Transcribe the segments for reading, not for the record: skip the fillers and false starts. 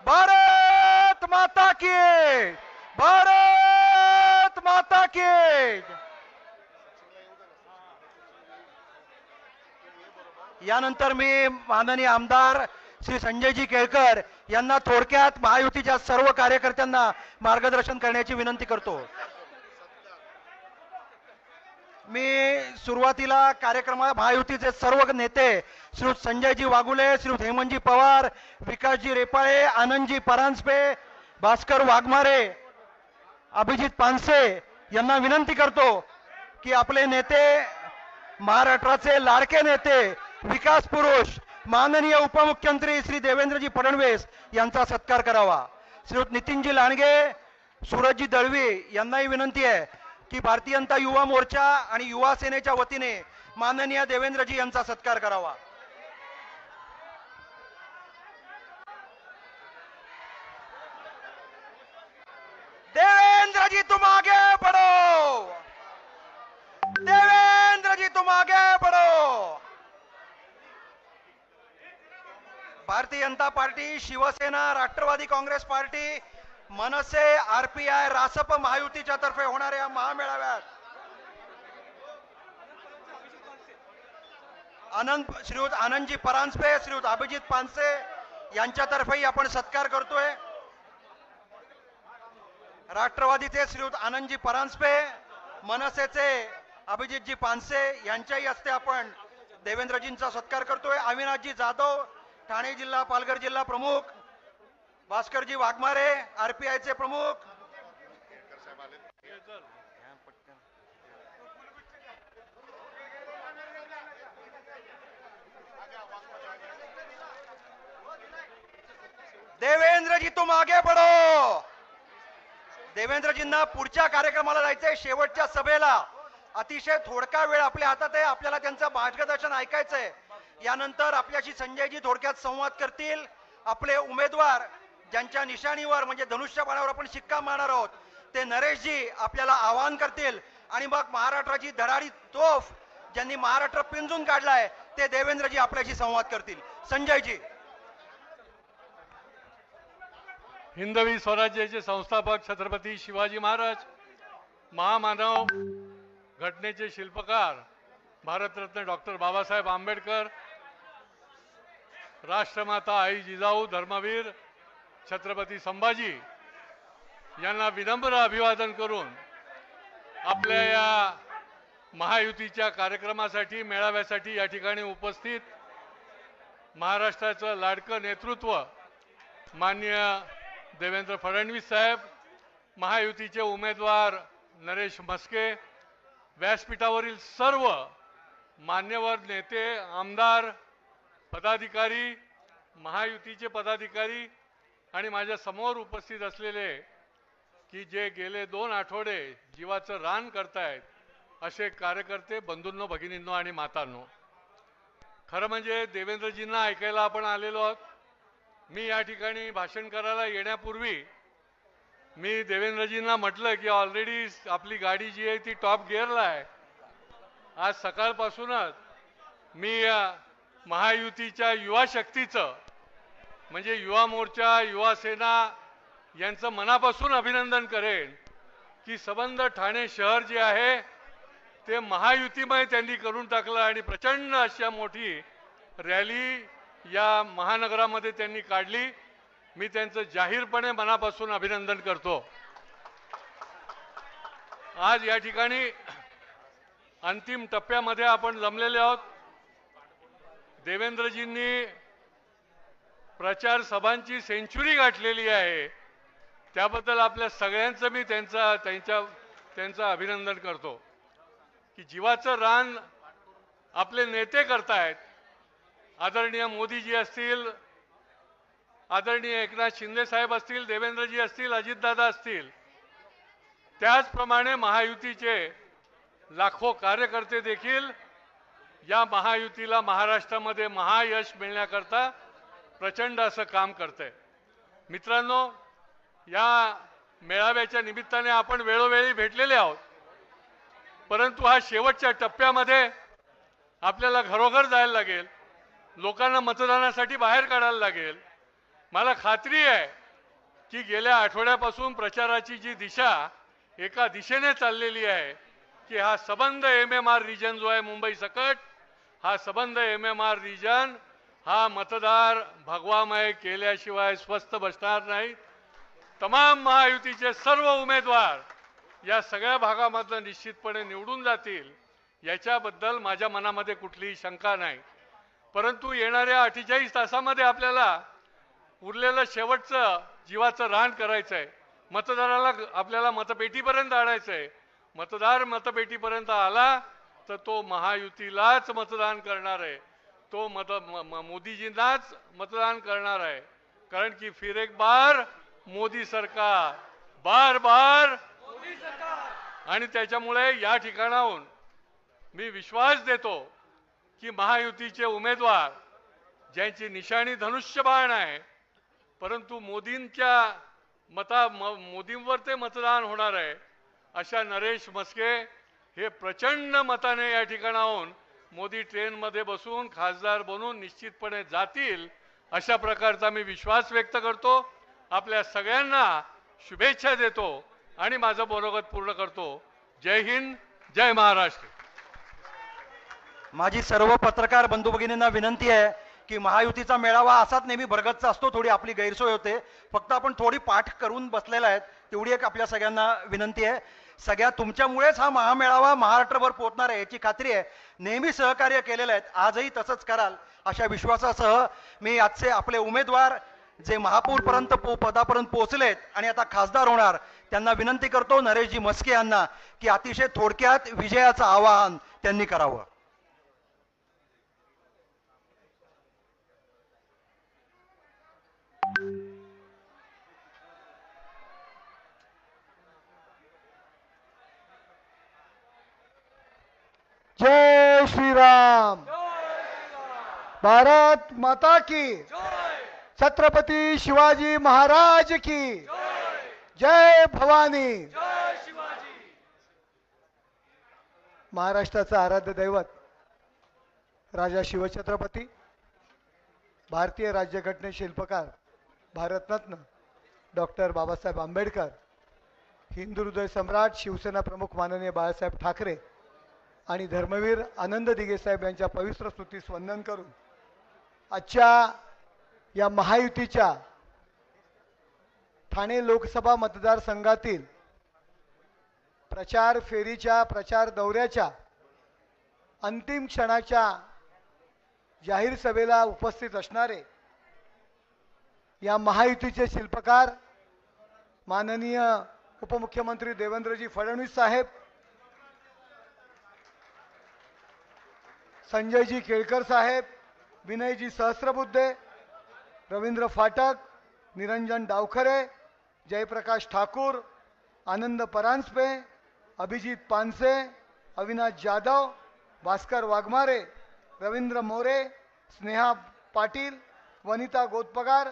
भारत माता की, भारत माता की। यानंतर मी माननीय आमदार श्री संजयजी केळकर यांना थोडक्यात महायुतीच्या सर्व कार्यकर्त्यांना मार्गदर्शन करण्याची विनंती करतो। मी सुरुवातीला कार्यक्रमात महायुतीचे सर्व नेते श्री संजयजी वागुले, श्री हेमंतजी पवार, विकासजी रेपाळे, आनंदजी परांजपे, भास्कर वाघमारे, अभिजित पानसे यांना विनंती करतो की आपले नेते, महाराष्ट्राचे लाडके नेते, विकास पुरुष माननीय उपमुख्यमंत्री श्री देवेंद्रजी फडणवीस यांचा सत्कार करावा। श्री नितीनजी लांडगे, सूरजजी दळवी यांनाही विनंती आहे की भारतीय जनता युवा मोर्चा आणि युवा सेनेच्या वतीने माननीय देवेंद्रजी यांचा सत्कार करावा। देवेंद्रजी तुम आगे बढ़ो, देवेंद्रजी तुम आगे बढ़ो। भारतीय जनता पार्टी, शिवसेना, राष्ट्रवादी काँग्रेस पार्टी, मनसे, आरपीआय, रासप महायुतीच्या तर्फे होणाऱ्या महामेळाव्यात श्रीयुत आनंदजी परांजपे, श्रीयुत अभिजित पानसे यांच्यातर्फेही आपण सत्कार करतोय। राष्ट्रवादीचे श्रीयुत आनंदजी परांजपे, मनसेचे अभिजितजी पानसे यांच्याही हस्ते आपण देवेंद्रजींचा सत्कार करतोय। अविनाशजी जाधव, ठाणे जिल्हा, पालघर जिल्हा प्रमुख, भास्करजी वाघमारे, आरपीआयचे प्रमुख, देवेंद्रजी तुम आगे बढ़ो। देवेंद्रजींना पुढच्या कार्यक्रमाला जायचंय, शेवटच्या सभेला। अतिशय थोडका वेळ आपल्या हातात आहे, आपल्याला त्यांचं मार्गदर्शन ऐकायचंय। यानंतर आपल्याशी संजयजी थोडक्यात संवाद करतील। आपले उमेदवार ज्यांच्या निशाणीवर म्हणजे धनुष्यबाणावर आपण शिक्का मारणार आहोत ते नरेशजी आपल्याला आवाहन करतील आणि मग महाराष्ट्राची धडाडी तोफ ज्यांनी महाराष्ट्र पिंजून काढलाय ते देवेंद्रजी आपल्याशी संवाद करतील। संजयजी। हिंदवी स्वराज्याचे संस्थापक छत्रपती शिवाजी महाराज, महामानव, घटनेचे शिल्पकार भारतरत्न डॉक्टर बाबासाहेब आंबेडकर, राष्ट्रमाता आई जिजाऊ, धर्मवीर छत्रपती संभाजी यांना विनम्र अभिवादन करून आपल्या या महायुतीच्या कार्यक्रमासाठी, मेळाव्यासाठी या ठिकाणी उपस्थित महाराष्ट्राचं लाडकं नेतृत्व माननीय देवेंद्र फडणवीस साहेब, महायुतीचे उमेदवार नरेश म्हस्के, व्यासपीठावरील सर्व मान्यवर नेते, आमदार, पदाधिकारी, महायुतीचे पदाधिकारी आणि माझ्या समोर उपस्थित असलेले की जे गेले 2 आठवडे जीवाचं रान करतायत असे कार्यकर्ते, बंधूंनो, भगिनींनो आणि मातांनो, खरं म्हणजे देवेंद्रजींना ऐकायला आपण आलेलो आहोत। मी या ठिकाणी भाषण करायला येण्यापूर्वी मी देवेंद्रजींना म्हटलं की ऑलरेडी आपली गाडी जी आहे ती टॉप गिअरला आहे। आज सकाळपासूनच मी महायुतीच्या युवा शक्तीचं म्हणजे युवा मोर्चा, युवा सेना यांचं मनापासून अभिनंदन करेन की संबंध ठाणे शहर जे आहे ते महायुतीमय त्यांनी करून टाकलं आणि प्रचंड अशा मोठी रॅली या महानगरामध्ये त्यांनी काढली। मी त्यांचं जाहीरपणे मनापासून अभिनंदन करतो। आज या ठिकाणी अंतिम टप्प्यामध्ये आपण जमलेले आहोत। देवेंद्रजींनी प्रचार सभांची सेंचुरी गाठलेली आहे, त्याबद्दल आपल्या सगळ्यांचं मी त्यांचं अभिनंदन करतो की जीवाचं रान आपले नेते करतायत। आदरणीय मोदीजी असतील, आदरणीय एकनाथ शिंदे साहेब असतील, देवेंद्रजी असतील, अजितदादा असतील, त्याचप्रमाणे महायुतीचे लाखो कार्यकर्ते देखील या महायुतीला महाराष्ट्रामध्ये महायश मिळण्याकरता प्रचंड असं काम करतंय। मित्रांनो, या मेळाव्याच्या निमित्ताने आपण वेळोवेळी भेटलेले आहोत, परंतु हा शेवटच्या टप्प्यामध्ये आपल्याला घरोघर जायला लागेल, लोकांना मतदानासाठी बाहेर काढायला लागेल मला खात्री आहे की गेल्या आठवड्यापासून प्रचाराची जी दिशा एका दिशेने चाललेली आहे की हा सबंध MMR रिजन जो आहे मुंबई सकट, हा सबंध MMR रिजन हा मतदार भगवामय केल्याशिवाय स्वस्थ बसणार नाही. तमाम महायुतीचे सर्व उमेदवार या सगळ्या भागामधून निश्चितपणे निवडून जातील याच्याबद्दल माझ्या मनामध्ये कुठलीही शंका नाही. परंतु येणाऱ्या 48 तासामध्ये आपल्याला उरलेलं शेवटचं जीवाचं रान करायचं आहे. मतदाराला आपल्याला मतपेटीपर्यंत आणायचं आहे. मतदार मतपेटीपर्यंत आला तर तो महायुतीलाच मतदान करणार आहे, तो मोदीजींनाच मतदान करणार आहे. कारण की फिर एक बार मोदी सरकार, बार बार मोदी सरकार. आणि त्याच्यामुळे या ठिकाणाहून मी विश्वास देतो की महायुतीचे उमेदवार ज्यांची निशाणी धनुष्यबाण आहे, परंतु मोदींच्या मोदींवर ते मतदान होणार आहे, अशा नरेश म्हस्के हे प्रचंड मताने या ठिकाणाहून मोदी ट्रेनमध्ये बसून खासदार बनून निश्चितपणे जातील अशा प्रकारचा मी विश्वास व्यक्त करतो. आपल्या सगळ्यांना शुभेच्छा देतो आणि माझं मनोगत पूर्ण करतो. जय हिंद, जय महाराष्ट्र. माझी सर्व पत्रकार बंधू भगिनींना विनंती आहे की महायुतीचा मेळावा असाच नेहमी भरगतचा असतो, थोडी आपली गैरसोय होते. फक्त आपण थोडी पाठ करून बसलेला आहेत, तेवढी एक आपल्या सगळ्यांना विनंती आहे. सगळ्या तुमच्यामुळेच हा महामेळावा महाराष्ट्रभर पोहोचणार आहे याची खात्री आहे. नेहमी सहकार्य केलेलं आहे, आजही तसंच कराल अशा विश्वासासह मी आजचे आपले उमेदवार जे महापौरपर्यंत पदापर्यंत पोहोचलेत आणि आता खासदार होणार त्यांना विनंती करतो, नरेशजी म्हस्के यांना, की अतिशय थोडक्यात विजयाचं आवाहन त्यांनी करावं. जय श्रीराम. भारत माता की, छत्रपती शिवाजी महाराज की, जय भवानी. महाराष्ट्राचा आराध्य दैवत राजा शिवछत्रपती, भारतीय राज्यघटने शिल्पकार भारतरत्न डॉक्टर बाबासाहेब आंबेडकर, हिंदू हृदय सम्राट शिवसेना प्रमुख माननीय बाळासाहेब ठाकरे आणि धर्मवीर आनंद दिघे साहेब यांच्या पवित्र स्तुतीस वंदन करून आजच्या या महायुतीच्या ठाणे लोकसभा मतदारसंघातील प्रचार फेरीच्या, प्रचार दौऱ्याच्या अंतिम क्षणाच्या जाहीर सभेला उपस्थित असणारे या महायुतीचे शिल्पकार माननीय उपमुख्यमंत्री देवेंद्रजी फडणवीस साहेब, संजयजी केळकर साहेब, विनयजी सहस्त्रबुद्धे, रवींद्र फाटक, निरंजन डावखरे, जयप्रकाश ठाकूर, आनंद परांजपे, अभिजित पानसे, अविनाश जाधव, भास्कर वाघमारे, रवींद्र मोरे, स्नेहा पाटील, वनिता गोतपगार,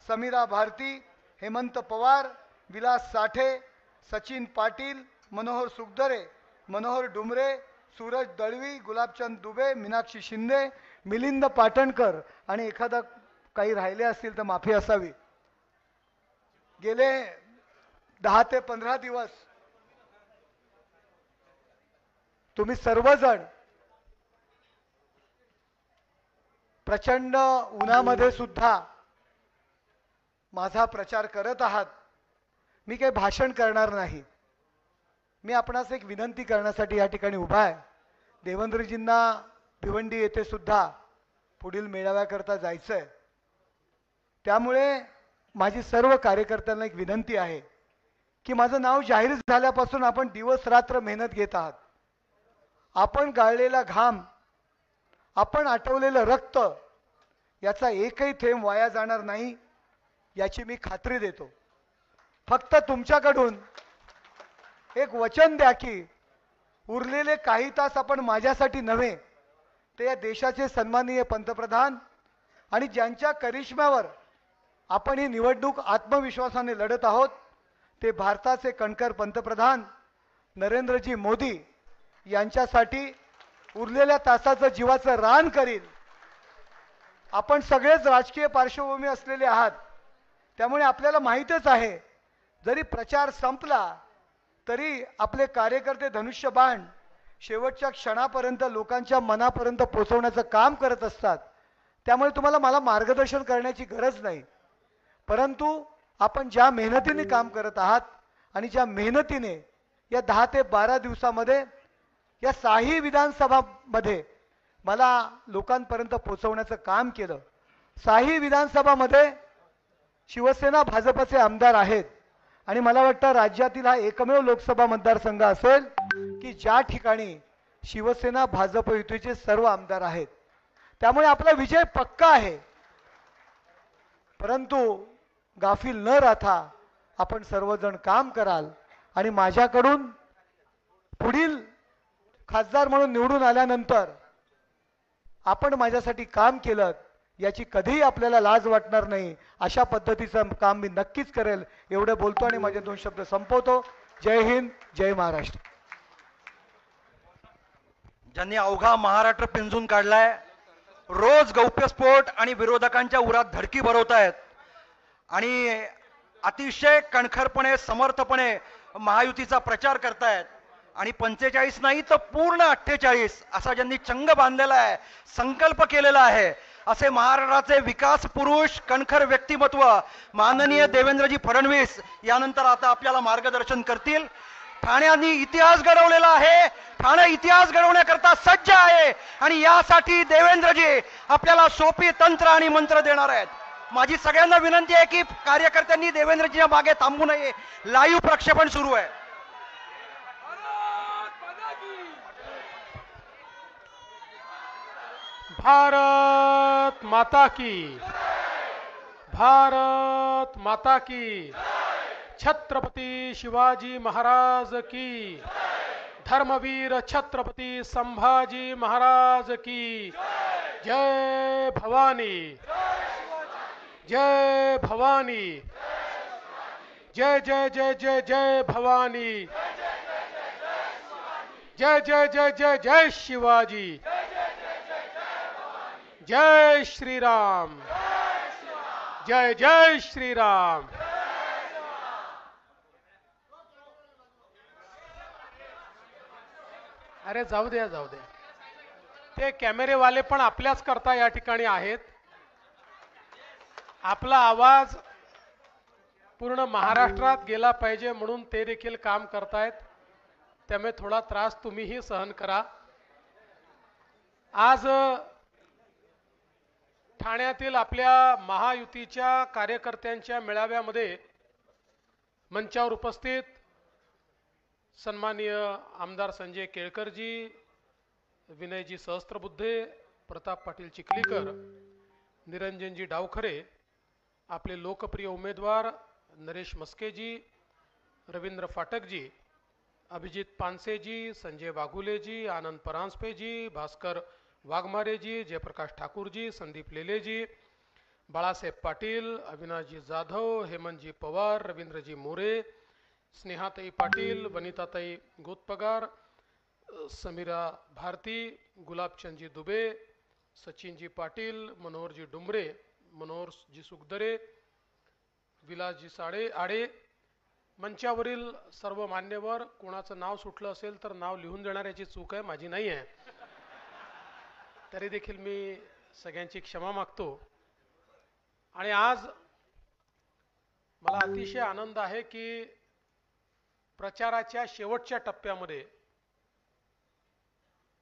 समीरा भारती, हेमंत पवार, विलास साठे, सचिन पाटील, मनोहर सुखदरे, मनोहर डुमरे, सूरज दळवी, गुलाबचंद दुबे, मीनाक्षी शिंदे, मिलिंद पाटणकर आणि एखादा काही राहिले असतील तर माफी असावी. गेले 10 ते 15 दिवस तुम्ही सर्वजण प्रचंड उन्हामध्ये सुद्धा माझा प्रचार करत आहात. मी काही भाषण करणार नाही. मी आपणास एक विनंती करण्यासाठी या ठिकाणी उभा आहे. देवेंद्रजींना भिवंडी येथे सुद्धा पुढील मेळाव्याकरता जायचं आहे. त्यामुळे माझी सर्व कार्यकर्त्यांना एक विनंती आहे की माझं नाव जाहीर झाल्यापासून आपण दिवस रात्र मेहनत घेत आहात. आपण गाळलेला घाम, आपण आटवलेलं रक्त याचा एकही थेंब वाया जाणार नाही याची मी खात्री देतो. फक्त तुमच्याकडून एक वचन द्या की उरलेले काही तास आपण माझ्यासाठी नव्हे, ते या देशाचे सन्माननीय पंतप्रधान आणि ज्यांच्या करिश्म्यावर आपण ही निवडणूक आत्मविश्वासाने लढत आहोत, ते भारताचे कणकर पंतप्रधान नरेंद्रजी मोदी यांच्यासाठी उरलेल्या तासाचं जीवाचं रान करील. आपण सगळेच राजकीय पार्श्वभूमी असलेले आहात. त्यामुळे आपल्याला माहीतच आहे, जरी प्रचार संपला तरी आपले कार्यकर्ते धनुष्यबाण शेवटच्या क्षणापर्यंत लोकांच्या मनापर्यंत पोहोचवण्याचं काम करत असतात. त्यामुळे तुम्हाला मला मार्गदर्शन करण्याची गरज नाही, परंतु आपण ज्या मेहनतीने काम करत आहात आणि ज्या मेहनतीने या 10 ते 12 दिवसामध्ये या 6ही विधानसभामध्ये मला लोकांपर्यंत पोहोचवण्याचं काम केलं. 6ही विधानसभामध्ये शिवसेना भाजपचे आमदार आहेत आणि मला वाटतं राज्यातील हा एकमेव लोकसभा मतदारसंघ असेल की ज्या ठिकाणी शिवसेना भाजप युतीचे सर्व आमदार आहेत. त्यामुळे आपला विजय पक्का आहे. परंतु गाफील न राहता आपण सर्वजण काम कराल आणि माझ्याकडून पुढील खासदार म्हणून निवडून आल्यानंतर आपण माझ्यासाठी काम केलं याची कधीही आपल्याला लाज वाटणार नाही. अशा पद्धतीचं काम मी नक्कीच करेल. एवढं बोलतो आणि माझे 2 शब्द संपवतो. जय हिंद, जय महाराष्ट्र. ज्यांनी अवघा महाराष्ट्र पिंजून काढलाय, रोज गौप्यस्फोट आणि विरोधकांच्या उरात धडकी भरवतायत आणि अतिशय कणखरपणे समर्थपणे महायुतीचा प्रचार करतायत आणि 45 नाही तर पूर्ण 48 असा ज्यांनी चंग बांधलेला आहे, संकल्प केलेला आहे, असे महाराष्ट्राचे विकास पुरुष कणखर व्यक्तिमत्व माननीय देवेंद्रजी फडणवीस यानंतर आता आपल्याला मार्गदर्शन करतील. ठाण्याने इतिहास घडवलेला आहे. ठाणे इतिहास घडवण्याकरता सज्ज आहे आणि यासाठी देवेंद्रजी आपल्याला सोपी तंत्र आणि मंत्र देणार आहेत. माझी सगळ्यांना विनंती आहे की कार्यकर्त्यांनी देवेंद्रजीच्या मागे थांबू नये. लाईव्ह प्रक्षेपण सुरू आहे. भारत माता की, भारत माता की, छत्रपती शिवाजी महाराज की, धर्मवीर छत्रपती संभाजी महाराज की, जय भवानी, जय भवानी, जय जय जय जय जय भवानी, जय जय जय जय जय शिवाजी, जय श्री राम, जय जय श्री राम. अरे जाऊ द्या, जाऊ द्या. ते कॅमेरेवाले पण आपल्याच करता या ठिकाणी आहेत. आपला आवाज पूर्ण महाराष्ट्रात गेला पाहिजे म्हणून ते देखील काम करतायत. त्यामुळे थोडा त्रास तुम्हीही सहन करा. आज ठाण्यातील आपल्या महायुतीच्या कार्यकर्त्यांच्या मेळाव्यामध्ये मंचावर उपस्थित सन्माननीय आमदार संजय केळकरजी, विनयजी सहस्त्रबुद्धे, प्रताप पाटील चिखलीकर, निरंजनजी डावखरे, आपले लोकप्रिय उमेदवार नरेश मस्केजी, रवींद्र फाटकजी, अभिजित पानसेजी, संजय वाघुलेजी, आनंद परांजपेजी, भास्कर वाघमारेजी, जयप्रकाश ठाकूरजी, संदीप लेलेजी, बाळासाहेब पाटील, अविनाशजी जाधव, हेमंतजी पवार, रवींद्रजी मोरे, स्नेहाताई पाटील, वनिताताई गोतपगार, समीरा भारती, गुलाबचंदजी दुबे, सचिनजी पाटील, मनोहरजी डुंबरे, मनोहरजी सुखदरे, विलासजी साडे आडे, मंचावरील सर्व मान्यवर. कोणाचं नाव सुटलं असेल तर नाव लिहून देणाऱ्याची चूक आहे, माझी नाही आहे. तरी देखील मी सगळ्यांची क्षमा मागतो. आणि आज मला अतिशय आनंद आहे की प्रचाराच्या शेवटच्या टप्प्यामध्ये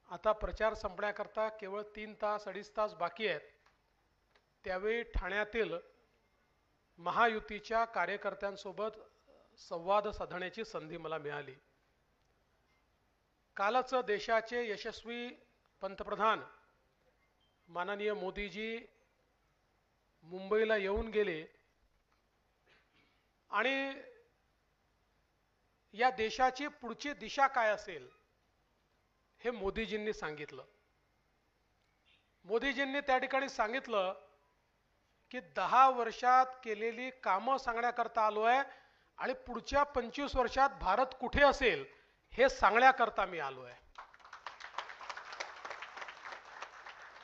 आता प्रचार संपण्याकरता केवळ 3 तास 2.5 तास बाकी आहेत. त्यावेळी ठाण्यातील महायुतीच्या कार्यकर्त्यांसोबत संवाद साधण्याची संधी मला मिळाली. कालच देशाचे यशस्वी पंतप्रधान माननीय मोदीजी मुंबईला येऊन गेले आणि या देशाची पुढची दिशा काय असेल हे मोदीजींनी सांगितलं. मोदीजींनी त्या ठिकाणी सांगितलं की 10 वर्षात केलेली कामं सांगण्याकरता आलो आहे आणि पुढच्या 25 वर्षात भारत कुठे असेल हे सांगण्याकरता मी आलो आहे.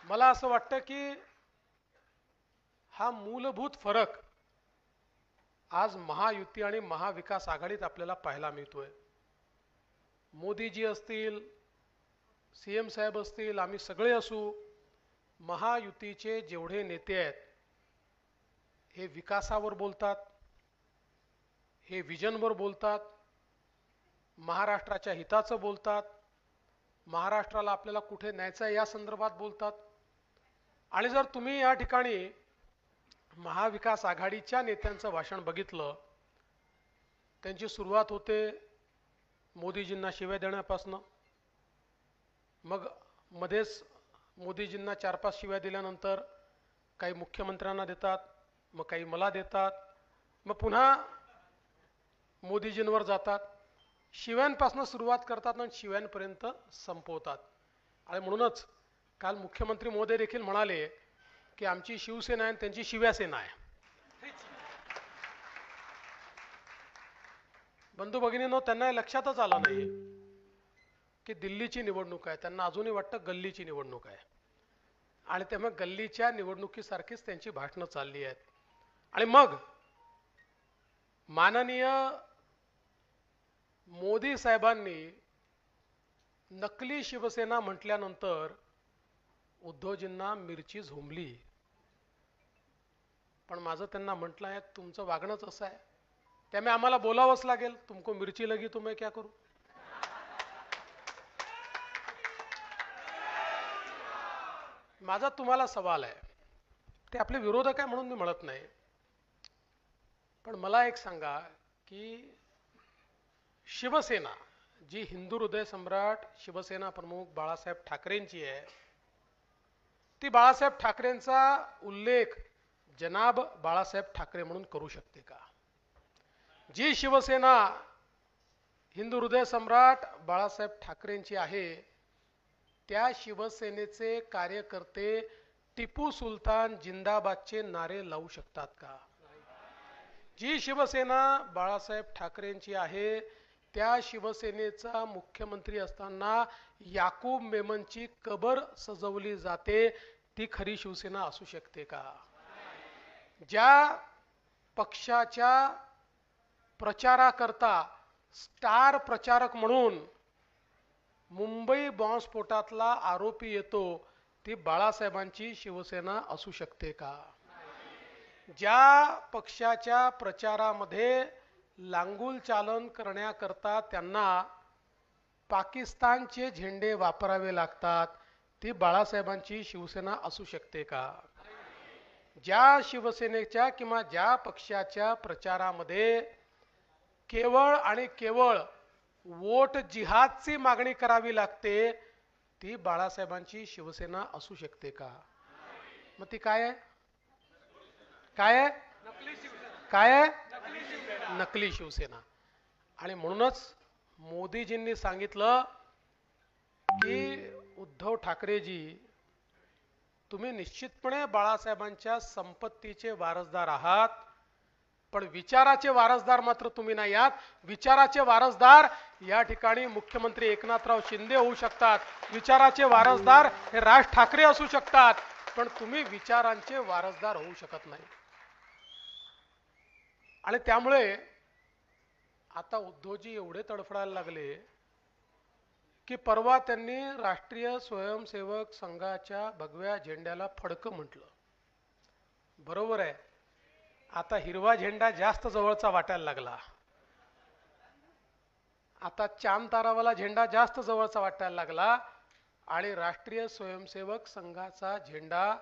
मला असं वाटतं की हा मूलभूत फरक आज महायुती आणि महाविकास आघाडीत आपल्याला पाहायला मिळतोय. मोदीजी असतील, सीएम साहेब असतील, आम्ही सगळे असू, महायुतीचे जेवढे नेते आहेत हे विकासावर बोलतात, हे विजनवर बोलतात, महाराष्ट्राच्या हिताचं बोलतात, महाराष्ट्राला आपल्याला कुठे न्यायचं आहे या संदर्भात बोलतात. आणि जर तुम्ही या ठिकाणी महाविकास आघाडीच्या नेत्यांचं भाषण बघितलं, त्यांची सुरुवात होते मोदीजींना शिव्या देण्यापासून, मग मध्येच मोदीजींना 4-5 शिव्या दिल्यानंतर काही मुख्यमंत्र्यांना देतात, मग काही मला देतात, मग पुन्हा मोदीजींवर जातात, शिव्यांपासून सुरुवात करतात आणि शिव्यांपर्यंत संपवतात. आणि म्हणूनच काल मुख्यमंत्री महोदय देखील म्हणाले की आमची शिवसेना आहे आणि त्यांची शिव्यासेना आहे. बंधू भगिनींनो, त्यांना लक्षातच आलं नाही की दिल्लीची निवडणूक आहे, त्यांना अजूनही वाटतं गल्लीची निवडणूक आहे. आणि त्यामुळे गल्लीच्या निवडणुकीसारखीच त्यांची भाषणं चालली आहेत. आणि मग माननीय मोदी साहेबांनी नकली शिवसेना म्हटल्यानंतर उद्धवजींना मिरची झोंबली. पण माझं त्यांना म्हटलं आहे, तुमचं वागणंच असं आहे, त्यामुळे आम्हाला बोलावंच लागेल. तुमको मिरची लगी तो मैं क्या करू. माझा तुम्हाला सवाल आहे, ते आपले विरोधक आहे म्हणून मी म्हणत नाही, पण मला एक सांगा की शिवसेना जी हिंदू हृदय सम्राट शिवसेना प्रमुख बाळासाहेब ठाकरेंची आहे, ती बाळासाहेब ठाकरेंचा उल्लेख जनाब बाळासाहेब ठाकरे म्हणून करू शकते का? जी शिवसेना हिंदू हृदय सम्राट बाळासाहेब ठाकरेंची आहे, त्या शिवसेनेचे कार्यकर्ते टिपू सुलतान जिंदाबादचे नारे लावू शकतात का? जी शिवसेना बाळासाहेब ठाकरेंची आहे, त्या शिवसेनेचा मुख्यमंत्री असताना याकूब मेमनची कबर सजवली जाते, ती खरी शिवसेना असू शकते का? ज्या पक्षाच्या प्रचाराकरता स्टार प्रचारक म्हणून मुंबई बॉम्बस्फोटातला आरोपी येतो, ती बाळासाहेबांची शिवसेना असू शकते का? ज्या पक्षाच्या प्रचारामध्ये लांगुल चालन करण्याकरता त्यांना पाकिस्तानचे झेंडे वापरावे लागतात, ती बाळासाहेबांची शिवसेना असू शकते का? ज्या शिवसेनेच्या किंवा ज्या पक्षाच्या प्रचारामध्ये केवळ आणि केवळ वोट जिहादची मागणी करावी लागते, ती बाळासाहेबांची शिवसेना असू शकते का? मग ती काय आहे? काय आहे? काय आहे? नकली शिवसेना. आणि म्हणूनच मोदीजींनी सांगितलं की उद्धव ठाकरेजी, तुम्ही निश्चितपणे बाळासाहेबांच्या संपत्तीचे वारसदार आहात, पण विचाराचे वारसदार मात्र तुम्ही नाही आहात. विचाराचे वारसदार या ठिकाणी मुख्यमंत्री एकनाथराव शिंदे होऊ शकतात, विचाराचे वारसदार हे राज ठाकरे असू शकतात, पण तुम्ही विचारांचे वारसदार होऊ शकत नाही. आणि त्यामुळे आता उद्धवजी एवढे तडफडायला लागले की परवा त्यांनी राष्ट्रीय स्वयंसेवक संघाच्या भगव्या झेंड्याला फडकं म्हटलं. बरोबर आहे, आता हिरवा झेंडा जास्त जवळचा वाटायला लागला, आता चांद तारावाला झेंडा जास्त जवळचा वाटायला लागला, आणि राष्ट्रीय स्वयंसेवक संघाचा झेंडा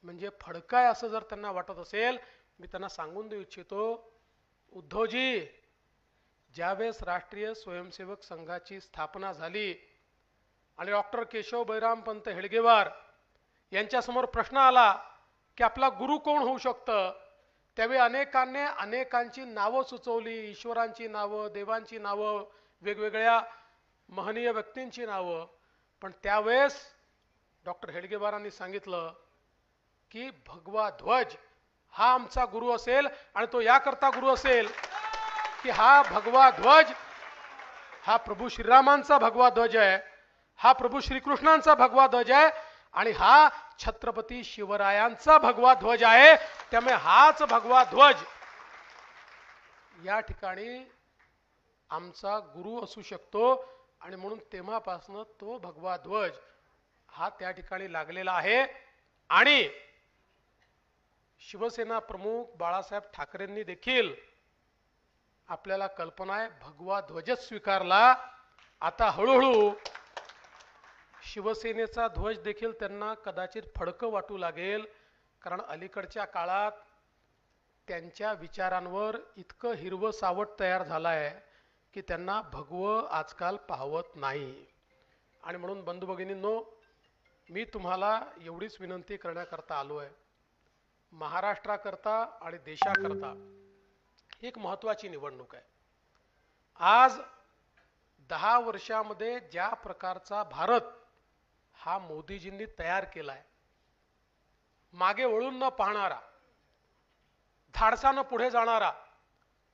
म्हणजे फडका आहे असं जर त्यांना वाटत असेल, मी त्यांना सांगून देऊ इच्छितो, उद्धवजी, ज्यावेळेस राष्ट्रीय स्वयंसेवक संघाची स्थापना झाली आणि डॉक्टर केशव बैराम पंत हेडगेवार यांच्यासमोर प्रश्न आला की आपला गुरु कोण होऊ शकतं, त्यावेळी अनेकांनी अनेकांची नावं सुचवली, ईश्वरांची नावं, देवांची नावं, वेगवेगळ्या महनीय व्यक्तींची नावं, पण त्यावेळेस डॉक्टर हेडगेवारांनी सांगितलं की भगवा ध्वज हा आमचा गुरु असेल, आणि तो याकरता गुरु असेल की हा भगवा ध्वज हा प्रभू श्रीरामांचा भगवा ध्वज आहे, हा प्रभू श्रीकृष्णांचा भगवा ध्वज आहे, आणि हा छत्रपती शिवरायांचा भगवा ध्वज आहे. त्यामुळे हाच भगवा ध्वज या ठिकाणी आमचा गुरु असू शकतो आणि म्हणून तेव्हापासून तो भगवा ध्वज हा त्या ठिकाणी लागलेला आहे. आणि शिवसेना प्रमुख बाळासाहेब ठाकरेंनी देखील आपल्याला कल्पना आहे भगवा ध्वजच स्वीकारला. आता हळूहळू शिवसेनेचा ध्वज देखील त्यांना कदाचित फडकं वाटू लागेल, कारण अलीकडच्या काळात त्यांच्या विचारांवर इतकं हिरवं सावट तयार झालं आहे की त्यांना भगवं आजकाल पाहवत नाही. आणि म्हणून बंधू भगिनींनो, मी तुम्हाला एवढीच विनंती करण्याकरता आलो आहे, महाराष्ट्राकरता आणि देशाकरता एक महत्त्वाची निवडणूक आहे. आज 10 वर्षामध्ये ज्या प्रकारचा भारत हा मोदीजींनी तयार केलाय, मागे वळून न पाहणारा, धाडसानं पुढे जाणारा,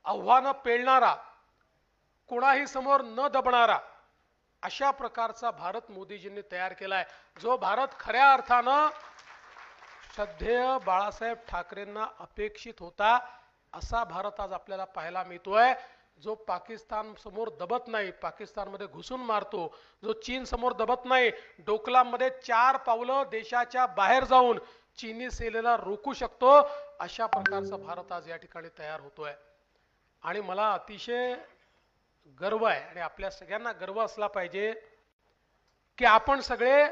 आव्हानं पेलणारा, कोणाही समोर न दबणारा, अशा प्रकारचा भारत मोदीजींनी तयार केलाय. जो भारत खऱ्या अर्थानं श्रद्धेय बाळासाहेब ठाकरेंना अपेक्षित होता, असा भारत आज आपल्याला पाहायला मिळतोय. जो पाकिस्तान समोर दबत नाही, पाकिस्तानमध्ये घुसून मारतो, जो चीन समोर दबत नाही, डोकलाममध्ये 4 पावलं देशाच्या बाहेर जाऊन चीनी सेनेला रोखू शकतो, अशा प्रकारचा भारत आज या ठिकाणी तयार होतोय. आणि मला अतिशय गर्व आहे आणि आपल्या सगळ्यांना गर्व असला पाहिजे की आपण सगळे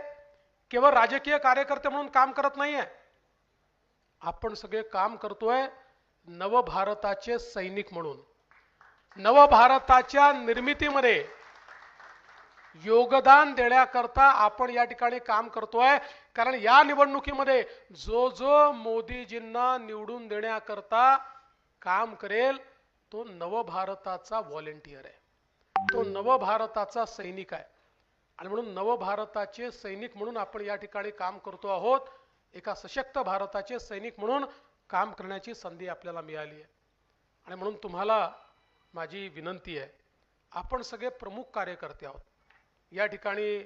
केवळ राजकीय कार्यकर्ते म्हणून काम करत नाहीये, आपण सगळे काम करतोय नवभारताचे सैनिक म्हणून. नवभारताच्या निर्मितीमध्ये योगदान देण्याकरता आपण या ठिकाणी काम करतोय. कारण या निवडणुकीमध्ये जो जो मोदीजींना निवडून देण्याकरता काम करेल तो नवभारताचा व्हॉलेंटियर आहे, तो नवभारताचा सैनिक आहे. आणि म्हणून नवभारताचे सैनिक म्हणून आपण या ठिकाणी काम करतो आहोत. एका सशक्त भारताचे सैनिक म्हणून काम करण्याची संधी आपल्याला मिळाली आहे. आणि म्हणून तुम्हाला माझी विनंती आहे, आपण सगळे प्रमुख कार्यकर्ते आहोत. या ठिकाणी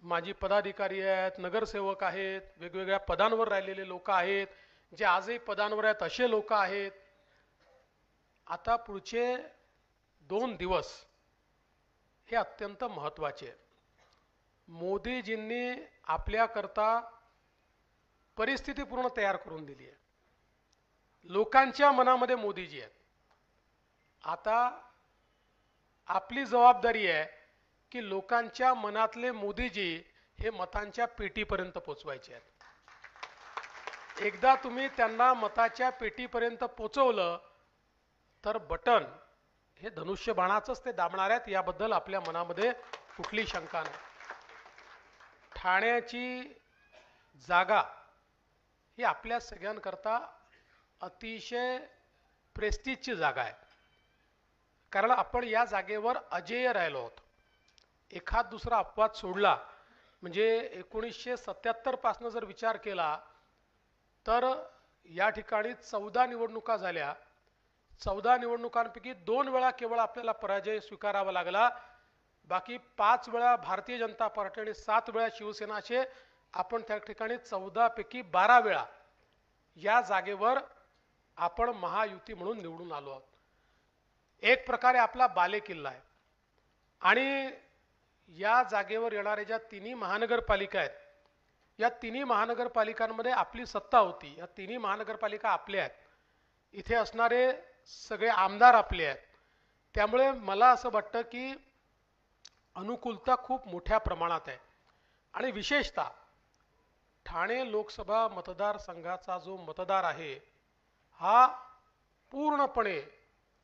माजी पदाधिकारी आहेत, नगरसेवक आहेत, वेगवेगळ्या पदांवर राहिलेले लोक आहेत, जे आजही पदांवर आहेत असे लोक आहेत. आता पुढचे 2 दिवस हे अत्यंत महत्त्वाचे आहेत. मोदीजींनी आपल्याकरता परिस्थिती पूर्ण तयार करून दिली आहे. लोकांच्या मनामध्ये मोदीजी आहेत. आता आपली जबाबदारी आहे की लोकांच्या मनातले मोदीजी हे मतांच्या पेटीपर्यंत पोचवायचे आहेत. एकदा तुम्ही त्यांना मताच्या पेटीपर्यंत पोचवलं तर बटन हे धनुष्यबाणाचंच ते दाबणार आहेत, याबद्दल आपल्या मनामध्ये कुठली शंका नाही. ठाण्याची जागा ही आपल्या सगळ्यांकरता अतिशय प्रेस्टिजची जागा आहे, कारण आपण या जागेवर अजेय राहिलो आहोत. एखाद दुसरा अपवाद सोडला म्हणजे 1977 पासून जर विचार केला तर या ठिकाणी 14 निवडणुका झाल्या. 14 निवडणुकांपैकी 2 वेळा केवळ आपल्याला पराजय स्वीकारावा लागला. बाकी 5 वेळा भारतीय जनता पार्टी आणि 7 वेळा शिवसेना असे आपण त्या ठिकाणी 14 पैकी 12 वेळा या जागेवर आपण महायुती म्हणून निवडून आलो आहोत. एक प्रकारे आपला बालेकिल्ला आहे. आणि या जागेवर येणाऱ्या ज्या 3 महानगरपालिका आहेत, या 3 महानगरपालिकांमध्ये आपली सत्ता होती. या 3 महानगरपालिका आपल्या आहेत. इथे असणारे सगळे आमदार आपले आहेत. त्यामुळे मला असं वाटतं की अनुकूलता खूप मोठ्या प्रमाणात आहे. आणि विशेषतः ठाणे लोकसभा मतदारसंघाचा जो मतदार आहे हा पूर्णपणे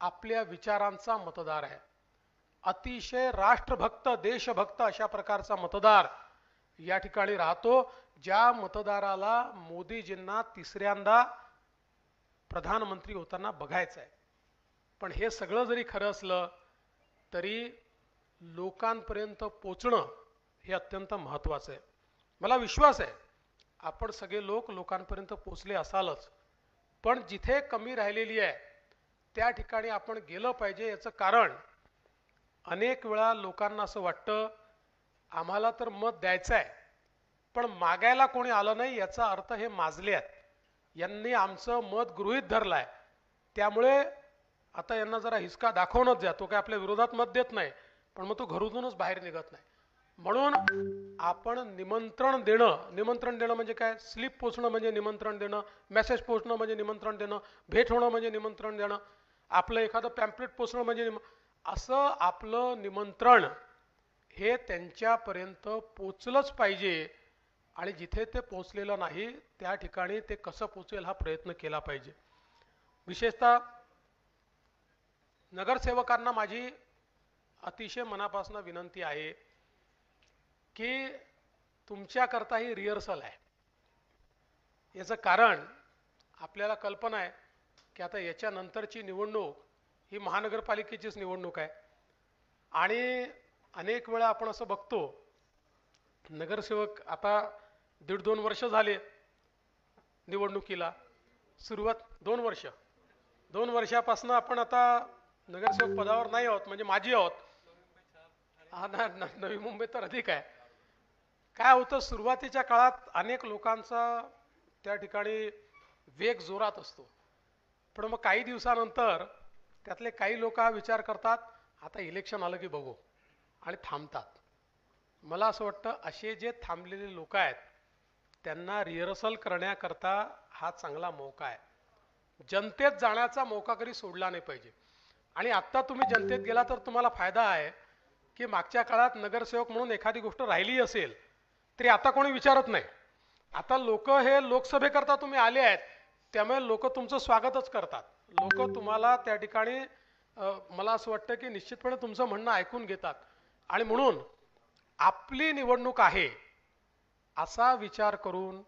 आपल्या विचारांचा मतदार आहे. अतिशय राष्ट्रभक्त, देशभक्त अशा प्रकारचा मतदार या ठिकाणी राहतो. ज्या मतदाराला मोदीजींना 3ऱ्यांदा प्रधानमंत्री होताना बघायचं आहे. पण हे सगळं जरी खरं असलं तरी लोकांपर्यंत पोचणं हे अत्यंत महत्त्वाचं आहे. मला विश्वास आहे आपण सगळे लोक लोकांपर्यंत पोचले असालच, पण जिथे कमी राहिलेली आहे त्या ठिकाणी आपण गेलं पाहिजे. याचं कारण अनेक वेळा लोकांना असं वाटतं आम्हाला तर मत द्यायचं आहे पण मागायला कोणी आलं नाही, याचा अर्थ हे माजले आहेत, यांनी आमचं मत गृहीत धरलंय. त्यामुळे आता यांना जरा हिसका दाखवणच द्या, तो काय आपल्या विरोधात मत देत नाही, पण मग तो घरातूनच बाहेर निघत नाही. म्हणून आपण निमंत्रण देणं म्हणजे काय, स्लिप पोचणं म्हणजे निमंत्रण देणं, मेसेज पोचणं म्हणजे निमंत्रण देणं, भेट होणं म्हणजे निमंत्रण देणं, आपलं एखादं पॅम्पलेट पोचणं म्हणजे असं आपलं निमंत्रण हे त्यांच्यापर्यंत पोचलंच पाहिजे. आणि जिथे ते पोचलेलं नाही त्या ठिकाणी ते कसं पोचेल हा प्रयत्न केला पाहिजे. विशेषतः नगरसेवकांना माझी अतिशय मनापासून विनंती आहे की तुमच्याकरता ही रिहर्सल आहे. याचं कारण आपल्याला कल्पना आहे की आता याच्यानंतरची निवडणूक ही महानगरपालिकेचीच निवडणूक आहे. आणि अनेक वेळा आपण असं बघतो, नगरसेवक आता 1.5-2 वर्ष झाले निवडणुकीला, सुरुवात 2 वर्षापासून आपण आता नगरसेवक पदावर नाही आहोत, म्हणजे माझी आहोत. हा ना, नवी मुंबई तर अधिक आहे. काय होतं, सुरुवातीच्या काळात अनेक लोकांचा त्या ठिकाणी वेग जोरात असतो, पण मग काही दिवसानंतर त्यातले काही लोक हा विचार करतात आता इलेक्शन आलं की बघू, आणि थांबतात. मला असं वाटतं असे जे थांबलेले लोक आहेत त्यांना रिहर्सल करण्याकरता हा चांगला मौका आहे. जनतेत जाण्याचा मौका कधी सोडला नाही पाहिजे. आणि आत्ता तुम्ही जनतेत गेला तर तुम्हाला फायदा आहे की मागच्या काळात नगरसेवक म्हणून एखादी गोष्ट राहिली असेल तरी आता कोणी विचारत नाही. आता लोक हे लोकसभेकरता तुम्ही आले आहेत, त्यामुळे लोक तुमचं स्वागतच करतात. लोक तुम्हाला त्या ठिकाणी मला असं वाटतं की निश्चितपणे तुमचं म्हणणं ऐकून घेतात. आणि म्हणून आपली निवडणूक आहे असा विचार करून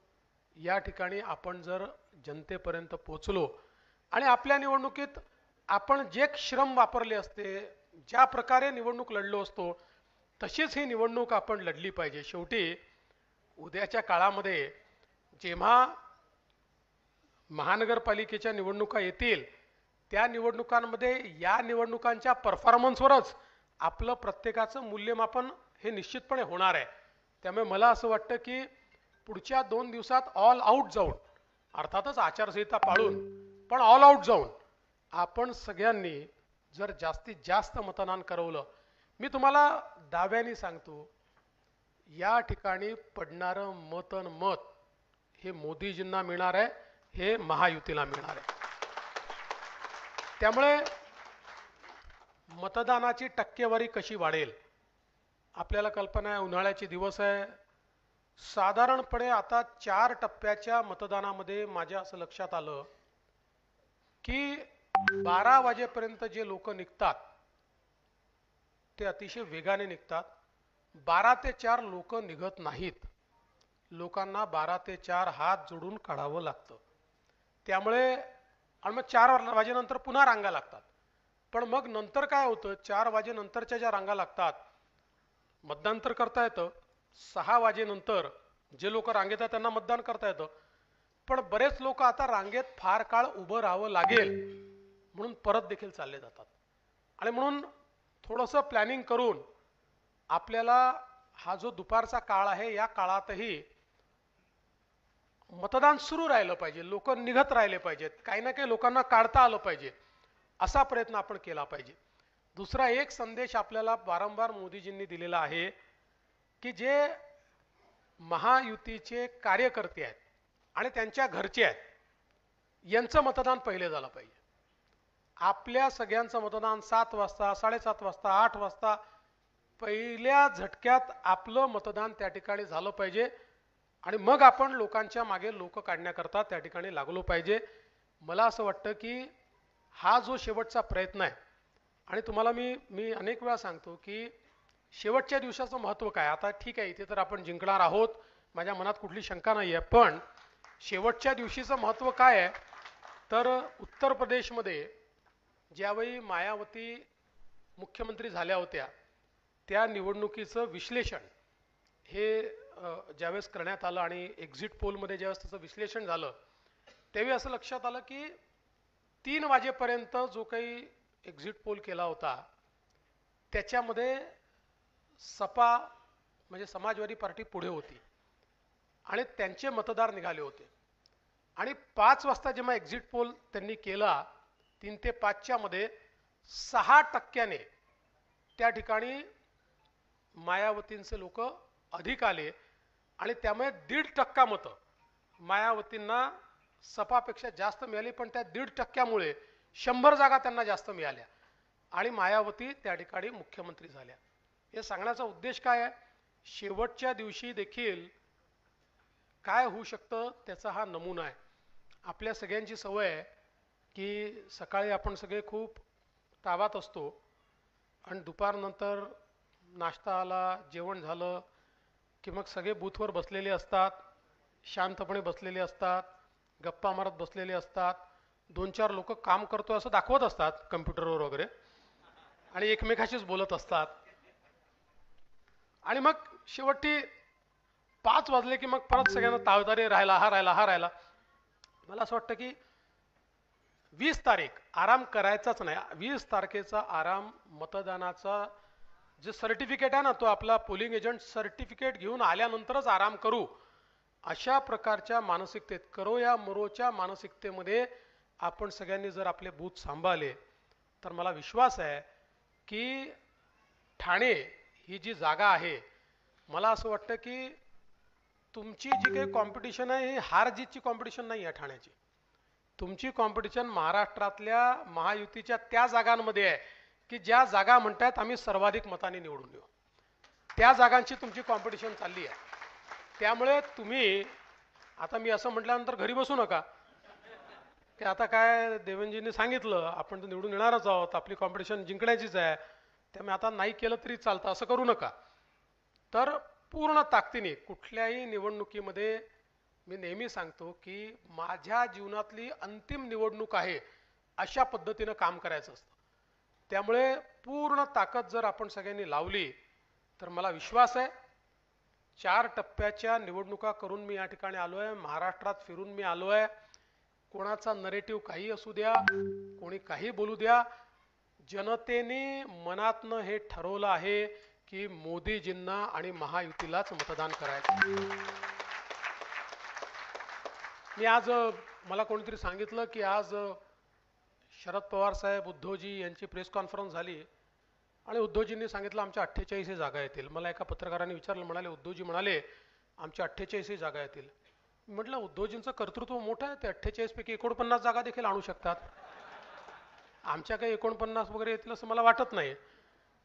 या ठिकाणी आपण जर जनतेपर्यंत पोचलो आणि आपल्या निवडणुकीत आपण जे श्रम वापरले असते, ज्या प्रकारे निवडणूक लढलो असतो, तशीच ही निवडणूक आपण लढली पाहिजे. शेवटी उद्याच्या काळामध्ये जेव्हा महानगरपालिकेच्या निवडणुका येतील त्या निवडणुकांमध्ये या निवडणुकांच्या परफॉर्मन्सवरच आपलं प्रत्येकाचं मूल्यमापन हे निश्चितपणे होणार आहे. त्यामुळे मला असं वाटतं की पुढच्या 2 दिवसात ऑल आउट जाऊन, अर्थातच आचारसंहिता पाळून, पण ऑल आउट जाऊन आपण सगळ्यांनी जर जास्तीत जास्त मतदान करवलं, मी तुम्हाला दाव्याने सांगतो या ठिकाणी पडणारं मत हे मोदीजींना मिळणार आहे, हे महायुतीला मिळणार आहे. त्यामुळे मतदानाची टक्केवारी कशी वाढेल, आपल्याला कल्पना आहे. उन्हाळ्याचे दिवस आहे, साधारणपणे आता 4 टप्प्याच्या मतदानामध्ये माझ्या असं लक्षात आलं की 12 वाजेपर्यंत जे लोक निघतात ते अतिशय वेगाने निघतात. 12 ते 4 लोक निघत नाहीत. लोकांना 12 ते 4 हात जोडून काढावं लागतं. त्यामुळे आणि मग 4 वाजेनंतर पुन्हा रांगा लागतात. पण मग नंतर काय होतं, 4 वाजेनंतरच्या ज्या रांगा लागतात मतदान तर करता येतं, 6 वाजेनंतर जे लोक रांगेत आहेत त्यांना मतदान करता येतं, पण बरेच लोक आता रांगेत फार काळ उभं राहावं लागेल म्हणून परत देखील चालले जातात. आणि म्हणून थोडंसं प्लॅनिंग करून आपल्याला हा जो दुपारचा काळ आहे या काळातही मतदान सुरू राहिलं पाहिजे, लोक निघत राहिले पाहिजेत, काही ना काही लोकांना काढता आलं पाहिजे, असा प्रयत्न आपण केला पाहिजे. दुसरा एक संदेश आपल्याला वारंवार मोदीजींनी दिलेला आहे की जे महायुतीचे कार्यकर्ते आहेत आणि त्यांच्या घरचे आहेत यांचं मतदान पहिले झालं पाहिजे. आपल्या सगळ्यांचं मतदान 7 वाजता, 7:30 वाजता, 8 वाजता पहिल्या झटक्यात आपलं मतदान त्या ठिकाणी झालं पाहिजे. आणि मग आपण लोकांच्या मागे लोक काढण्याकरता त्या ठिकाणी लागलो पाहिजे. मला असं वाटतं की हा जो शेवटचा प्रयत्न आहे, आणि तुम्हाला मी अनेक वेळा सांगतो की शेवटच्या दिवसाचं महत्त्व काय. आता ठीक आहे, इथे तर आपण जिंकणार आहोत, माझ्या मनात कुठली शंका नाही आहे, पण शेवटच्या दिवशीचं महत्त्व काय आहे तर उत्तर प्रदेशमध्ये ज्यावेळी मायावती मुख्यमंत्री झाल्या होत्या त्या निवडणुकीचं विश्लेषण हे ज्यावेळेस करण्यात आलं आणि एक्झिट पोलमध्ये ज्यावेळेस त्याचं विश्लेषण झालं त्यावेळी असं लक्षात आलं की 3 वाजेपर्यंत जो काही एक्झिट पोल केला होता त्याच्यामध्ये सपा म्हणजे समाजवादी पार्टी पुढे होती आणि त्यांचे मतदार निघाले होते. आणि 5 वाजता जेव्हा एक्झिट पोल त्यांनी केला 3 ते 5च्या मध्ये 6% त्या ठिकाणी मायावतींचे लोक अधिक आले आणि त्यामुळे 1.5% मतं मायावतींना सपापेक्षा जास्त मिळाली, पण त्या 1.5%मुळे 100 जागा त्यांना जास्त मिळाल्या आणि मायावती त्या ठिकाणी मुख्यमंत्री झाल्या. हे सांगण्याचा उद्देश काय आहे? शेवटच्या दिवशी देखील काय होऊ शकतं त्याचा हा नमुना आहे. आपल्या सगळ्यांची सवय आहे की सकाळी आपण सगळे खूप तावात असतो आणि दुपारनंतर नाश्ता आला, जेवण झालं की मग सगळे बूथवर बसलेले असतात, शांतपणे बसलेले असतात, गप्पा मारत बसलेले असतात, 2-4 लोक काम करतोय असं दाखवत असतात कम्प्युटरवर वगैरे आणि एकमेकाशीच बोलत असतात. आणि मग शेवटी 5 वाजले की मग परत सगळ्यांना तावदारी राहिला हा राहिला. मला असं वाटतं की 20 तारीख आराम करायचाच नाही. 20 तारखेचा आराम मतदानाचा जे सर्टिफिकेट आहे ना, तो आपला पोलिंग एजंट सर्टिफिकेट घेऊन आल्यानंतरच आराम करू, अशा प्रकारच्या मानसिकतेत, करो या मरोच्या मानसिकतेमध्ये आपण सगळ्यांनी जर आपले बूथ सांभाळले तर मला विश्वास आहे की ठाणे ही जी जागा आहे, मला असं वाटतं की तुमची जी काही कॉम्पिटिशन आहे ही हार जीतची कॉम्पिटिशन नाही आहे ठाण्याची. तुमची कॉम्पिटिशन महाराष्ट्रातल्या महायुतीच्या त्या जागांमध्ये आहे की ज्या जागा म्हणतात आम्ही सर्वाधिक मतांनी निवडून येऊ, त्या जागांची तुमची कॉम्पिटिशन चालली आहे. त्यामुळे तुम्ही आता मी असं म्हटल्यानंतर घरी बसू नका की आता काय देवेंजींनी सांगितलं आपण तर निवडून येणारच आहोत, आपली कॉम्पिटिशन जिंकण्याचीच आहे, त्यामुळे आता नाही केलं तरी चालतं, असं करू नका. तर पूर्ण ताकदीने कुठल्याही निवडणुकीमध्ये मी नेहमी सांगतो की माझ्या जीवनातली अंतिम निवडणूक आहे अशा पद्धतीनं काम करायचं असतं. त्यामुळे पूर्ण ताकद जर आपण सगळ्यांनी लावली तर मला विश्वास आहे 4 टप्प्याच्या निवडणुका करून मी या ठिकाणी आलो आहे, महाराष्ट्रात फिरून मी आलो आहे. कोणाचा नरेटिव्ह काही असू द्या, कोणी काही बोलू द्या, जनतेने मनातनं हे ठरवलं आहे की मोदीजींना आणि महायुतीलाच मतदान करायचं. मी आज मला कोणीतरी सांगितलं की आज शरद पवार साहेब, उद्धवजी यांची प्रेस कॉन्फरन्स झाली आणि उद्धवजींनी सांगितलं आमच्या 48 जागा येतील. मला एका पत्रकाराने विचारलं, म्हणाले उद्धवजी म्हणाले आमच्या 48 जागा येतील. म्हटलं उद्धवजींचं कर्तृत्व मोठं आहे, ते 48 पैकी 49 जागा देखील आणू शकतात. आमच्या काही 49 वगैरे येतील असं मला वाटत नाही.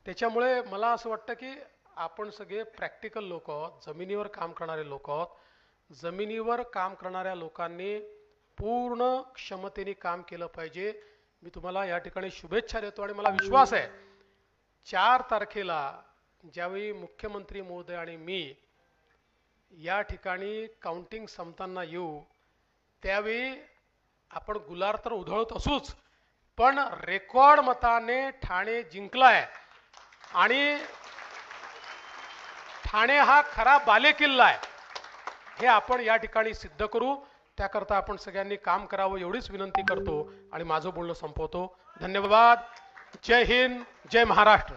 त्याच्यामुळे मला असं वाटतं की आपण सगळे प्रॅक्टिकल लोक आहोत, जमिनीवर काम करणारे लोक आहोत. जमिनीवर काम करणाऱ्या लोकांनी पूर्ण क्षमतेने काम केलं पाहिजे. मी तुम्हाला या ठिकाणी शुभेच्छा देतो आणि मला विश्वास आहे 4 तारखेला ज्यावेळी मुख्यमंत्री महोदय आणि मी या ठिकाणी काउंटिंग संपताना येऊ त्यावेळी आपण गुलाल तर उधळत असूच, पण रेकॉर्ड मताने ठाणे जिंकलाय आणि ठाणे हा खरा बालेकिल्ला आहे हे आपण या ठिकाणी सिद्ध करू. त्याकरता आपण सगळ्यांनी काम करावं एवढीच विनंती करतो आणि माझं बोलणं संपवतो. धन्यवाद. जय हिंद, जय महाराष्ट्र.